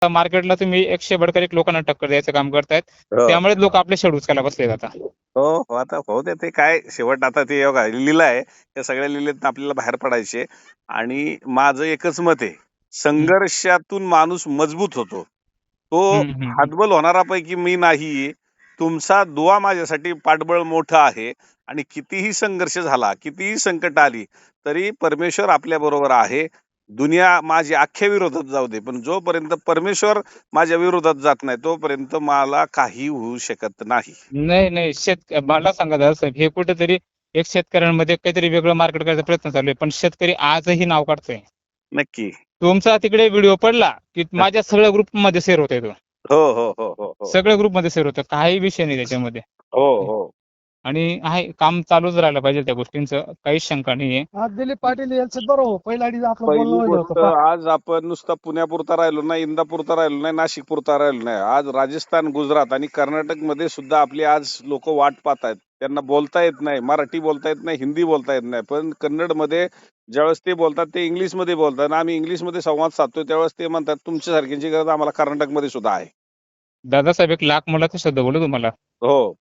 मार्केटला तुम्ही 100 बडकर एक लोकांना टक्कर द्यायचं काम करतायत. हो त्यामुळे लोक आपले शेड उचकायला बसले जातात. हो आता होऊ दे ते काय शेवट आता ते बघा लीला आहे त्या सगळ्या लीलेत आपल्याला बाहेर पडायचे आणि माझं एकच मत आहे संघर्षातून माणूस मजबूत होतो तो हातबल होणारापैकी मी नाहीये तुमचा दुआ माझ्यासाठी पाठबळ मोठं आहे आणि कितीही संघर्ष झाला कितीही संकट आली तरी परमेश्वर आपल्या बरोबर आहे दुनिया माझी अख्ख्या विरोधात जाऊ दे पण जोपर्यंत परमेश्वर माझ्या विरोधात जात नाही तोपर्यंत मला काही होऊ शकत नाही. नाही नाही मला सांगा दादा साहेब, हे कुठेतरी एक शेतकऱ्यांमध्ये काहीतरी वेगळं मार्केट करायचा प्रयत्न चालू आहे, पण शेतकरी आजही नाव काढतोय. नक्की. तुमचा तिकडे व्हिडिओ पडला की माझ्या सगळ्या ग्रुप मध्ये शेअर होतोय तो. हो हो हो हो हो सगळ्या ग्रुप मध्ये शेअर होतं, काही विषय नाही त्याच्यामध्ये. हो हो आणि आहे काम चालूच राहिलं पाहिजे त्या गोष्टींचं, काहीच शंका नाहीये. आज दिलीप पाटील यांचं बरोबर पहिल्या आधी आपलं पहिली बोलणं व्हायचं गोष्ट होतं. आज आपण नुसतं पुण्यापुरता राहिलो नाही इंदापुरता राहिलो नाही नाशिकपुरता राहिलो नाही आज राजस्थान गुजरात आणि कर्नाटक मध्ये सुद्धा आपली आज लोक वाट पाहतायत त्यांना बोलता येत नाही मराठी बोलता येत नाही हिंदी बोलता येत नाही पण कन्नड मध्ये ज्यावेळेस ते बोलतात ते इंग्लिश मध्ये बोलतात आम्ही इंग्लिश मध्ये संवाद साधतोय त्यावेळेस ते म्हणतात तुमच्यासारख्यांची गरज आम्हाला कर्नाटक मध्ये सुद्धा आहे. दादासाहेब एक लाख मुलाचा शब्द बोलू तुम्हाला. हो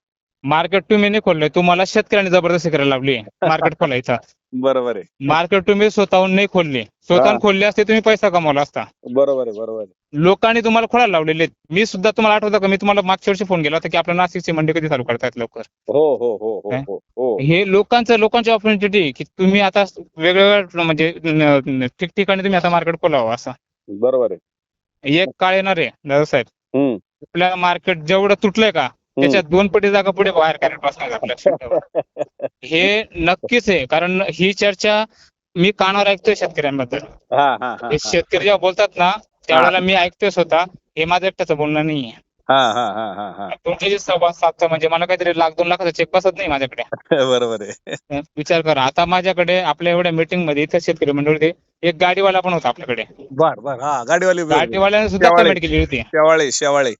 मार्केट तुम्ही नाही खोललंय, तुम्हाला शेतकऱ्यांनी जबरदस्ती करायला लावली मार्केट खोलायचा. बरोबर आहे मार्केट तुम्ही स्वतःहून नाही खोलले, स्वतःहून खोलले असते तुम्ही पैसा कमावला असता. बरोबर आहे बरोबर आहे. लोकांनी तुम्हाला खोलायला लावलेले आहेत. मी सुद्धा तुम्हाला आठवतं का मी तुम्हाला मागच्या वर्षी फोन केला होता की आपल्या नाशिकची मंडी कधी चालू करतायत लवकर. हो हो हो हो हो हो हे लोकांची ऑपॉर्च्युनिटी की तुम्ही आता वेगवेगळ्या म्हणजे ठिकठिकाणी तुम्ही आता मार्केट खोलावं असं. बरोबर आहे. एक काळ येणार आहे दादासाहेब, हम्म. आपल्या मार्केट जेवढं तुटलंय का त्याच्या 2 पटी जागा पुढे बाहेर कॅरेट बसणार आपल्या लक्षात ठेवा. हे नक्कीच आहे, कारण ही चर्चा मी कानावर ऐकतोय शेतकऱ्यांबद्दल. हा हा हा हे शेतकरी जेव्हा बोलतात ना त्यावेळेला मी ऐकतोय स्वतः, हे माझं एकट्याचं बोलणं नाहीये. हा हा हा हा हा तुमचे जे संवाद साधतं म्हणजे मला काहीतरी 1,00,000-2 लाखाचा चेक बसत नाही माझ्याकडे. बरोबर आहे. विचार करा, आता माझ्याकडे आपल्या एवढ्या मीटिंग मध्ये इथं शेतकरी मंडळी एक गाडीवाला पण होता आपल्याकडे. बर बर हा गाडीवाली गाडीवाल्याने सुद्धा शेवाळे. कमेंट केली होती. शेवाळे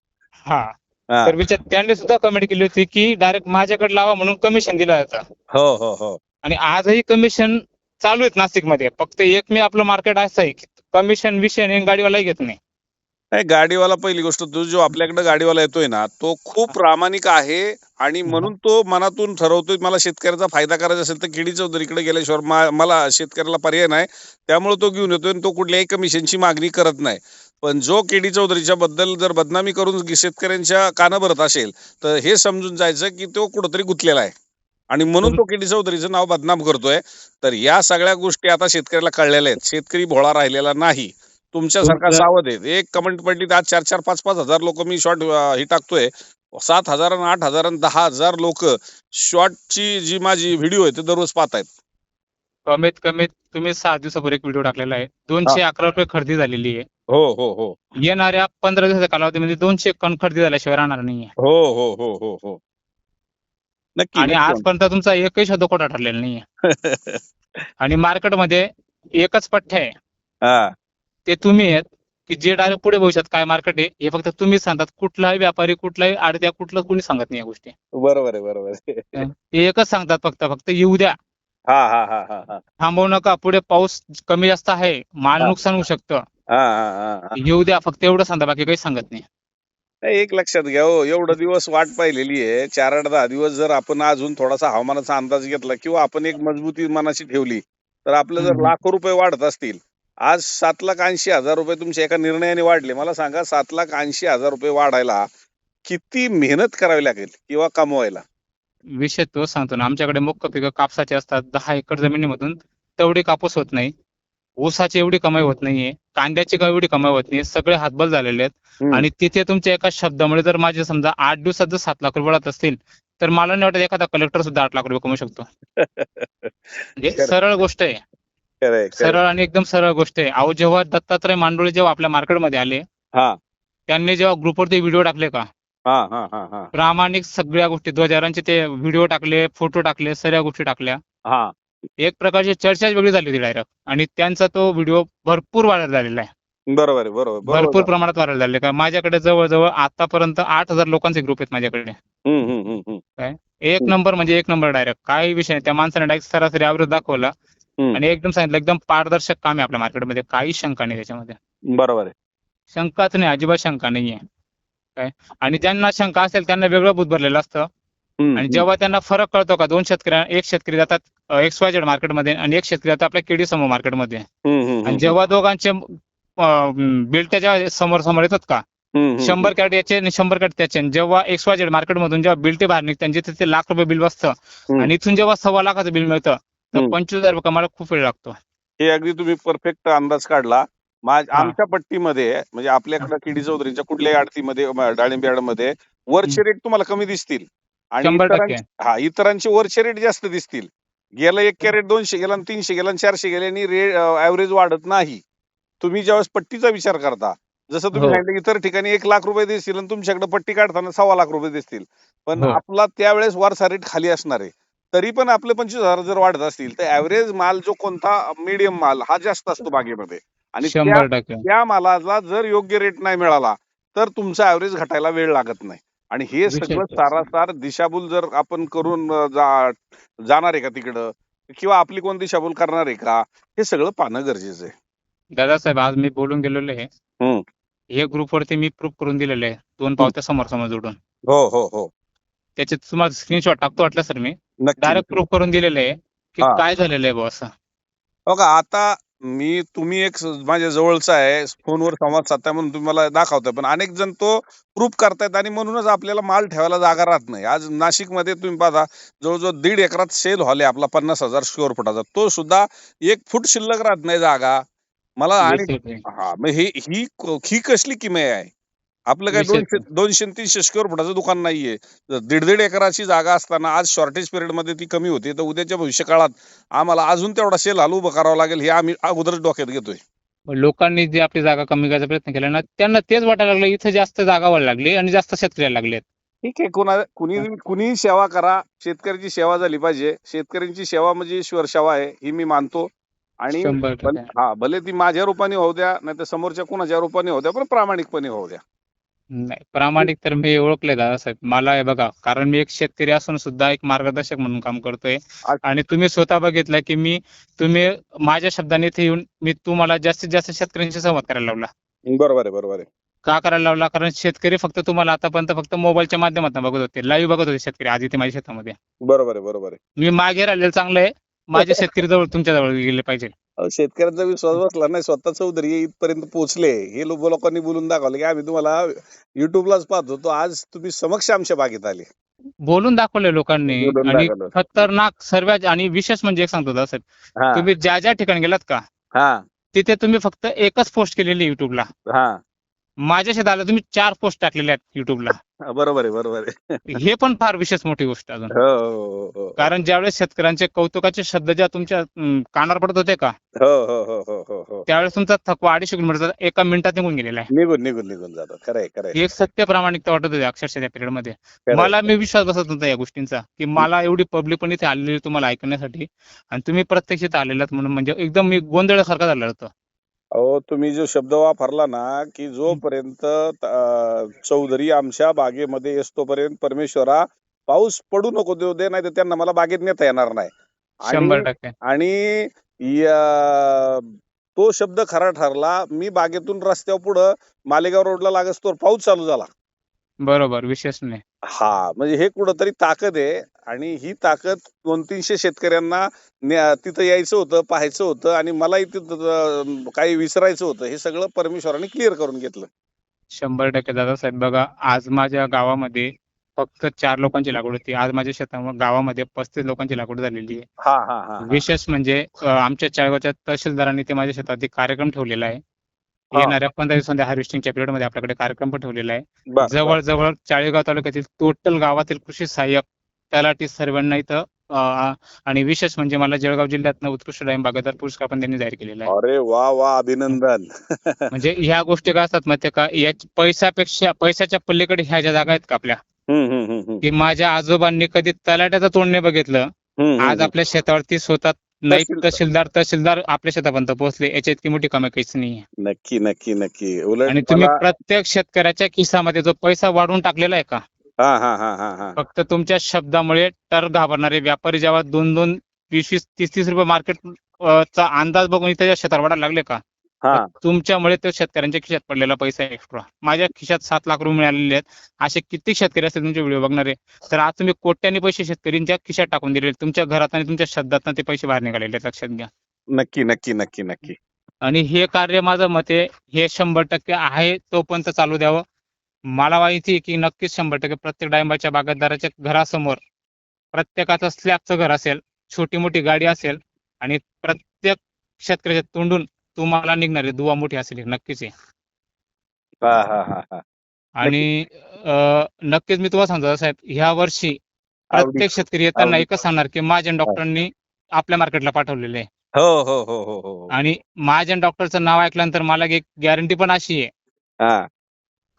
हा हा. तर विचार त्यांनी सुद्धा कमेंट केली होती की डायरेक्ट माझ्याकडे लावा म्हणून कमिशन दिलं जातं. हो हो हो आणि आजही कमिशन चालू आहेत नाशिकमध्ये. फक्त एक मी आपलं मार्केट असं आहे की कमिशन विषय आणि गाडीवालाही घेत नाही. नाही गाडीवाला पहिली गोष्ट तो जो आपल्याकडे गाडीवाला येतोय ना तो खूप प्रामाणिक आहे आणि म्हणून तो मनातून ठरवतोय मला शेतकऱ्याचा फायदा करायचा असेल तर केडी चौधरीकडे गेल्याशिवाय मला शेतकऱ्याला पर्याय नाही त्यामुळे तो घेऊन येतोय आणि तो कुठल्याही कमिशनची मागणी करत नाही. पण जो केडी चौधरीच्या बद्दल जर बदनामी करून शेतकऱ्यांच्या कानं भरत असेल तर हे समजून जायचं की तो कुठंतरी गुंतलेला आहे आणि म्हणून तो केडी चौधरीचं नाव बदनाम करतोय. तर या सगळ्या गोष्टी आता शेतकऱ्याला कळलेल्या आहेत. शेतकरी भोळा राहिलेला नाही. तुमच्यासारखा सावध आहे. एक कमेंट पडली तर आज 4-4, 5-5 हजार लोक मी शॉर्ट हे टाकतोय 7,000 आणि 8,000 आणि 10,000 लोक शॉर्टची जी माझी व्हिडिओ आहे ते दररोज पाहतायत. कमीत कमीत तुम्ही 6 दिवसापूर्वी एक व्हिडिओ टाकलेला आहे. 211 रुपये खरेदी झालेली आहे. हो हो हो येणाऱ्या 15 दिवसाच्या कालावधीमध्ये 251 खरेदी झाल्याशिवाय राहणार नाहीये. हो हो हो हो हो नक्की आणि आजपर्यंत तुमचा एकही शब्द खोटा ठरलेला नाहीये. आणि मार्केटमध्ये एकच पठ्य आहे, हा ते तुम्ही आहेत की जे डायरेक्ट पुढे भविष्यात काय मार्केट आहे हे फक्त तुम्ही सांगतात. कुठलाही व्यापारी कुठलाही आडत्या कुठलं कोणी सांगत नाही या गोष्टी. बरोबर आहे बरोबर आहे. ते एकच सांगतात फक्त येऊ द्या, हा हा हा हा हा थांबवू नका, पुढे पाऊस कमी जास्त आहे, माल नुकसान होऊ शकतं, हा हा हा येऊ द्या, फक्त एवढं सांगता, बाकी काही सांगत नाही. नाही, एक लक्षात घ्या हो एवढं दिवस वाट पाहिलेली आहे 4-8-10 दिवस जर आपण अजून थोडासा हवामानाचा अंदाज घेतला किंवा आपण एक मजबूती मनाची ठेवली तर आपलं जर लाखो रुपये वाढत असतील आज 7,80,000 रुपये तुमच्या एका निर्णयाने वाढले. मला सांगा 7,80,000 रुपये वाढायला किती मेहनत करावी लागेल किंवा कमवायला. विषय तो सांगतो ना, आमच्याकडे मुख्य पिकं कापसाचे असतात. 10 एकर जमिनीमधून तेवढे कापूस होत नाही, ऊसाची एवढी कमाई होत नाहीये, कांद्याची एवढी कमाई होत नाही. सगळे हातबल झालेले आहेत. आणि तिथे तुमच्या एका शब्दामुळे जर माझे समजा 8 दिवसात जर 7 लाख रुपये वाढत असतील तर मला नाही वाटत एखादा कलेक्टर सुद्धा 8 लाख रुपये कमवू शकतो. म्हणजे सरळ गोष्ट आहे, खरंय, खरंय. सरळ आणि एकदम सरळ गोष्ट आहे. अहो जेव्हा दत्तात्रय मांडोळे जेव्हा आपल्या मार्केटमध्ये आले हा त्यांनी जेव्हा ग्रुपवरती व्हिडिओ टाकले का हा हा हा हा प्रामाणिक सगळ्या गोष्टी ध्वजारांचे ते व्हिडिओ टाकले, फोटो टाकले, सगळ्या गोष्टी टाकल्या. हा एक प्रकारची चर्चाच वेगळी झाली होती डायरेक्ट. आणि त्यांचा तो व्हिडिओ भरपूर व्हायरल झालेला आहे. बरोबर आहे बरोबर भरपूर बरोबर. प्रमाणात व्हायरल झाले का माझ्याकडे जवळजवळ आतापर्यंत 8,000 लोकांचे ग्रुप आहेत माझ्याकडे. एक नंबर म्हणजे एक नंबर डायरेक्ट, काही विषय नाही. त्या माणसाने डायरेक्ट सरासरी ॲव्हरेज दाखवला आणि एकदम सांगितलं एकदम पारदर्शक काम आहे आपल्या मार्केटमध्ये, काही शंका नाही त्याच्यामध्ये. बरोबर आहे शंकाच नाही, अजिबात शंका नाहीये काय. आणि ज्यांना शंका असेल त्यांना वेगळं भूत भरलेलं असतं. आणि जेव्हा त्यांना फरक कळतो का, एक शेतकरी जातात XYZ मार्केटमध्ये आणि एक शेतकरी जातात आपल्या केडी समूह मार्केटमध्ये, आणि जेव्हा दोघांचे बिल त्याच्या समोर समोर येतात का, 100 कॅरेट याचे आणि 100 कॅरेट त्याचे, आणि जेव्हा XYZ मार्केटमधून जेव्हा बिल बाहेर निघतात जिथे ते लाख रुपये बिल बसतं आणि इथून जेव्हा 1.25 लाखाचं बिल मिळतं तर 25,000 रुपये कमायला खूप वेळ लागतो. हे अगदी तुम्ही परफेक्ट अंदाज काढला. आमच्या पट्टीमध्ये म्हणजे आपल्याकडे केडी चौधरीच्या कुठल्याही आडतीमध्ये डाळिंब यार्डमध्ये वरचे रेट तुम्हाला कमी दिसतील आणि 100%. इतरांचे वरचे रेट जास्त दिसतील. गेलं 1 कॅरेट 200 गेला, 300 गेला, 400 गेले आणि रेट ऍव्हरेज वाढत नाही. तुम्ही ज्यावेळेस पट्टीचा विचार करता, जसं तुम्ही हो. सांगितलं इतर ठिकाणी 1 लाख रुपये दिसतील आणि तुमच्याकडे पट्टी काढताना 1.25 लाख रुपये दिसतील. पण हो. आपला त्यावेळेस वरचा रेट खाली असणार आहे. तरी पण आपले 25,000 जर वाढत असतील तर ऍव्हरेज माल जो कोणता मीडियम माल हा जास्त असतो बागेमध्ये, आणि 100%. त्या मालाला जर योग्य रेट नाही मिळाला तर तुमचा ऍव्हरेज घटायला वेळ लागत नाही. आणि हे सगळं विशेष. सारासार दिशाभूल जर आपण करून जाणार आहे का तिकडं, किंवा आपली कोण दिशाभूल करणार आहे का, हे सगळं पाहणं गरजेचं आहे. दादासाहेब, आज मी बोलून गेलेलो आहे. हम्म. हे ग्रुपवरती मी प्रूफ करून दिलेले आहे, 2 पावत्या समोर समोर जोडून. हो हो हो, त्याचे तुम्हाला स्क्रीनशॉट टाकतो वाटलं सर, मी नक्की. डायरेक्ट प्रूफ करून दिलेले आहे की हा. काय झालेलं आहे बुवा असं. हो का, आता तुम्ही एक माझ्या जवळचा आहे, फोनवर संवाद साधताय म्हणून तुम्ही मला दाखवताय, पण अनेक जण तो प्रूफ करतायत आणि म्हणूनच आपल्याला माल ठेवायला जागा राहत नाही. आज नाशिकमध्ये तुम्ही पाहता जवळजवळ 1.5 एकरात सेल हॉल आहे आपला 50,000 स्क्वेअर फुटाचा, तो सुद्धा 1 फूट शिल्लक राहत नाही जागा मला. आणि विशेष आहे. हा, मग ही कसली किमया आहे? आपलं काय विशेष 200-300 स्क्वेअर फुटाचं दुकान नाहीये. 1.5 एकराची जागा असताना आज शॉर्टेज पिरियड मध्ये ती कमी होते, तर उद्याच्या भविष्य काळात आम्हाला अजून तेवढा सेल हॉल उभं करावं लागेल, हे आम्ही अगोदरच डोक्यात घेतोय. लोकांनी जे आपली जागा कमी करायचा प्रयत्न केला ना, त्यांना तेच वाटायला लागलं इथं जास्त जागा व्हायला लागली आणि जास्त शेतकरी लागलेत. ठीक आहे, कुणी सेवा करा, शेतकऱ्याची सेवा झाली पाहिजे. शेतकऱ्यांची सेवा म्हणजे ईश्वर सेवा आहे, ही मी मानतो. आणि 100%. भले ती माझ्या रूपाने होऊ द्या, नाही तर समोरच्या कुणाच्या रूपाने होऊ द्या, पण प्रामाणिकपणे होऊ द्या. नाही, प्रामाणिक तर मी ओळखले दादासाहेब. मला हे बघा, कारण मी एक शेतकरी असून सुद्धा एक मार्गदर्शक म्हणून काम करतोय. आणि तुम्ही स्वतः बघितलं की तुम्ही माझ्या शब्दाने इथे येऊन मी तुम्हाला जास्तीत जास्त शेतकऱ्यांशी संवाद करायला लावला. बरोबर आहे. का करायला लावला? कारण शेतकरी फक्त तुम्हाला आतापर्यंत फक्त मोबाईलच्या माध्यमातून बघत होते, लाईव्ह बघत होते शेतकरी आज इथे माझ्या शेतामध्ये. बरोबर आहे. मी मागे राहिलेलं चांगलं आहे. माझे शेतकरी जवळ तुमच्या जवळ गेले पाहिजे. शेतकऱ्यांचा विश्वास बसला नाही, स्वतः चौधरी इथपर्यंत पोहोचले, हे लोकांनी बोलून दाखवले की आम्ही तुम्हाला युट्यूबलाच पाहतो, तो आज तुम्ही समक्ष आमच्या बागेत आले. बोलून दाखवले लोकांनी. बोलून आणि दाखवलं. खतरनाक सर्वात आणि विशेष म्हणजे एक सांगतो दादासाहेब, हा तुम्ही ज्या ज्या ठिकाणी गेलात का हा तिथे तुम्ही फक्त एकच पोस्ट केलेली युट्यूबला. हा, माझ्या शेताला तुम्ही 4 पोस्ट टाकलेल्या आहेत युट्यूबला. बरोबर आहे. हे पण फार विशेष मोठी गोष्ट अजून. हो. कारण ज्यावेळेस शेतकऱ्यांचे कौतुकाचे शब्द ज्या तुमच्या कानावर पडत होते का, हो. त्यावेळेस तुमचा थकवा 250 किलोमीटर 1 मिनिटात निघून गेलेला आहे. निघून जातात. खरंय. एक सत्य प्रामाणिकता वाटत होती अक्षरशः त्या पिरियड मध्ये. खरंय. मला मी विश्वास बसत नव्हता या गोष्टींचा की मला एवढी पब्लिक पण इथे आलेली तुम्हाला ऐकण्यासाठी, आणि तुम्ही प्रत्यक्षित आलेलात म्हणून म्हणजे एकदम मी गोंधळासारखा झाला होतो. अहो, तुम्ही जो शब्द वापरला ना की जोपर्यंत चौधरी आमच्या बागेमध्ये येतोपर्यंत परमेश्वरा पाऊस पडू नको देऊ दे, नाही तर त्यांना मला बागेत नेता येणार नाही. 100%. आणि तो शब्द खरा ठरला. मी बागेतून रस्त्यावर पुढं मालेगाव रोडला लागस तो पाऊस चालू झाला. बरोबर, विशेष नाही. हा, म्हणजे हे कुठंतरी ताकद आहे. आणि ही ताकद 200-300 शेतकऱ्यांना तिथं यायचं होतं, पाहायचं होतं, आणि मलाही तिथं काही विसरायचं होतं. हे सगळं परमेश्वराने क्लिअर करून घेतलं. 100% दादासाहेब. बघा, आज माझ्या गावामध्ये फक्त 4 लोकांची लागवड होती. आज माझ्या गावामध्ये 35 लोकांची लागवड झालेली आहे. हा. विशेष म्हणजे आमच्या चाळगावच्या तहसीलदारांनी ते माझ्या शेतात एक कार्यक्रम ठेवलेला आहे. हा. येणाऱ्या 15 दिवसांच्या हार्वेस्टिंगच्या पिरियड मध्ये आपल्याकडे कार्यक्रम पण ठेवलेला आहे. बर. जवळजवळ चाळीसगाव तालुक्यातील टोटल गावातील कृषी सहाय्यक, तलाठी सर्वांना इथं आणि विशेष म्हणजे मला जळगाव जिल्ह्यातनं उत्कृष्ट डाळिंब बागायतदार पुरस्कार पण त्यांनी जाहीर केलेला आहे. अरे वा, अभिनंदन. म्हणजे ह्या गोष्टी काय असतात माहितीये का, पैशाच्या पलीकडे ह्या ज्या जागा आहेत का आपल्या, की माझ्या आजोबांनी कधी तलाट्याचं तोंड नाही बघितलं. आज आपल्या शेतावरती स्वतः नाही तहसीलदार आपल्या शेतापर्यंत पोहोचले, याच्या इतकी मोठी कमाई काहीच नाहीये. नक्की. उलट आणि तुम्ही प्रत्येक शेतकऱ्याच्या खिसामध्ये जो पैसा वाढवून टाकलेला आहे का, हा. फक्त तुमच्या शब्दामुळे तर घाबरणारे व्यापारी जेव्हा 2-2, 20-20, 30-30 रुपये मार्केट चा अंदाज बघून इथे शेतात वाढायला लागले का, हा तर तुमच्यामुळे तो शेतकऱ्यांच्या खिशात पडलेला पैसा एक्स्ट्रा. माझ्या खिशात 7 लाख रुपये मिळालेले आहेत. असे किती शेतकरी असतील तुमचे व्हिडिओ बघणारे, तर आज तुम्ही कोट्यानी पैसे शेतकऱ्यांच्या खिशात टाकून दिलेले आहेत. तुमच्या घरात आणि तुमच्या शब्दात ते पैसे बाहेर निघालेले आहेत, लक्षात घ्या. नक्की नक्की नक्की नक्की. आणि हे कार्य माझं मत आहे, हे 100% आहे तोपर्यंत चालू द्यावं. मला माहिती आहे की नक्कीच 100% प्रत्येक डाळिंबाच्या बागायतदाराच्या घरासमोर प्रत्येकाचं स्लॅबचं घर असेल, छोटी मोठी गाडी असेल आणि प्रत्येक शेतकऱ्याच्या तोंडून तुम्हाला निघणारी दुवा मोठी असेल, हे नक्कीच आहे. हा हा हा हा. आणि नक्कीच मी तुम्हाला सांगतो साहेब, ह्या वर्षी आवडी प्रत्येक शेतकरी येताना आवडी. एकच सांगणार की महाजन डॉक्टरांनी आपल्या मार्केटला पाठवलेले आहे. हो हो हो हो हो. आणि महाजन डॉक्टरचं नाव ऐकल्यानंतर मला एक गॅरंटी पण अशी आहे, हा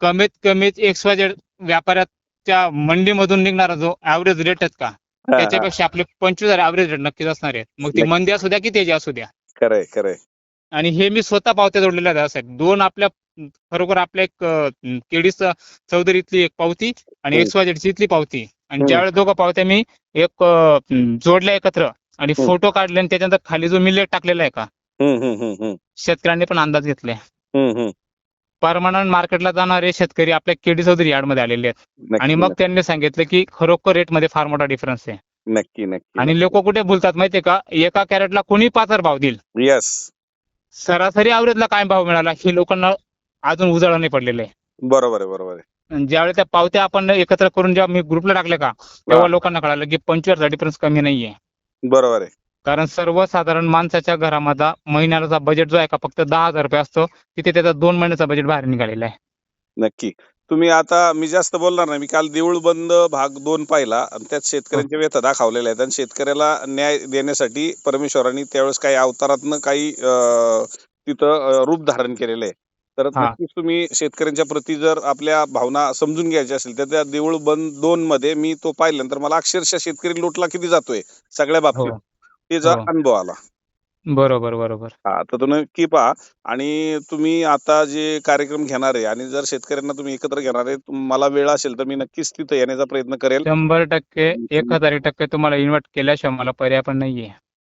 कमीत कमीत XYZ व्यापाऱ्याच्या मंडीमधून निघणारा जो ऍव्हरेज रेट आहेत का, हा, त्याच्यापेक्षा आपले 25,000 ऍव्हरेज रेट नक्कीच असणार आहेत. मग ती नक्की. मंदी असू द्या की तेजी असू द्या. खरंय खरंय. आणि हे मी स्वतः पावत्या जोडलेल्या आहेत साहेब. दोन आपल्या खरोखर आपल्या एक केडी चौधरी इथली एक पावती आणि XYZ ची इथली पावती. आणि ज्यावेळेस दोघं पावत्या मी एक जोडल्या एकत्र आणि फोटो काढले आणि त्याच्यानंतर खाली जो मिलेट टाकलेला आहे का, शेतकऱ्यांनी पण अंदाज घेतलाय. परमनंट मार्केटला जाणारे शेतकरी आपल्या केडी चौधरी यार्डमध्ये आलेले आहेत. आणि मग त्यांनी सांगितलं की खरोखर रेट मध्ये फार मोठा डिफरन्स आहे. नक्की नक्की. आणि लोक कुठे बोलतात माहितीये का, एका कॅरेटला कोणी 5,000 भाव देईल, येस. सरासरी ॲव्हरेजला काय भाव मिळाला हे लोकांना अजून उजाळा नाही पडलेलं आहे. बरोबर आहे बरोबर आहे. आणि ज्यावेळेस त्या पावत्या आपण एकत्र करून जेव्हा मी ग्रुपला टाकल्या का, तेव्हा लोकांना कळालं की 25,000 डिफरन्स कमी नाहीये. बरोबर आहे. कारण सर्वसाधारण माणसाच्या घरामध्ये महिन्याचा बजेट जो आहे का फक्त 10,000 रुपये असतो, तिथे त्याचा 2 महिन्याचा बजेट बाहेर निघालेला आहे. नक्की. तुम्ही आता मी जास्त बोलणार नाही. मी काल देऊळ बंद भाग 2 पाहिला आणि त्यात शेतकऱ्यांच्या व्यथा दाखवलेल्या आहेत आणि शेतकऱ्याला न्याय देण्यासाठी परमेश्वरांनी त्यावेळेस काही अवतारातनं काही तिथं रूप धारण केलेलं आहे. तर नक्कीच तुम्ही शेतकऱ्यांच्या प्रती जर आपल्या भावना समजून घ्यायच्या असेल तर त्या देऊळ बंद 2 मध्ये मी तो पाहिल्यानंतर मला अक्षरशः शेतकरी लुटला किती जातोय सगळ्या बाबतीत त्याचा अनुभव आला. बरोबर बरोबर. हा तर तुम्ही नक्की पहा. आणि तुम्ही आता जे कार्यक्रम घेणार आहे आणि जर शेतकऱ्यांना तुम्ही एकत्र घेणार आहे, मला वेळ असेल तर मी नक्कीच तिथं येण्याचा प्रयत्न करेल. 100% 1000% तुम्हाला इन्व्हाइट केल्याशिवाय मला पर्याय पण नाहीये.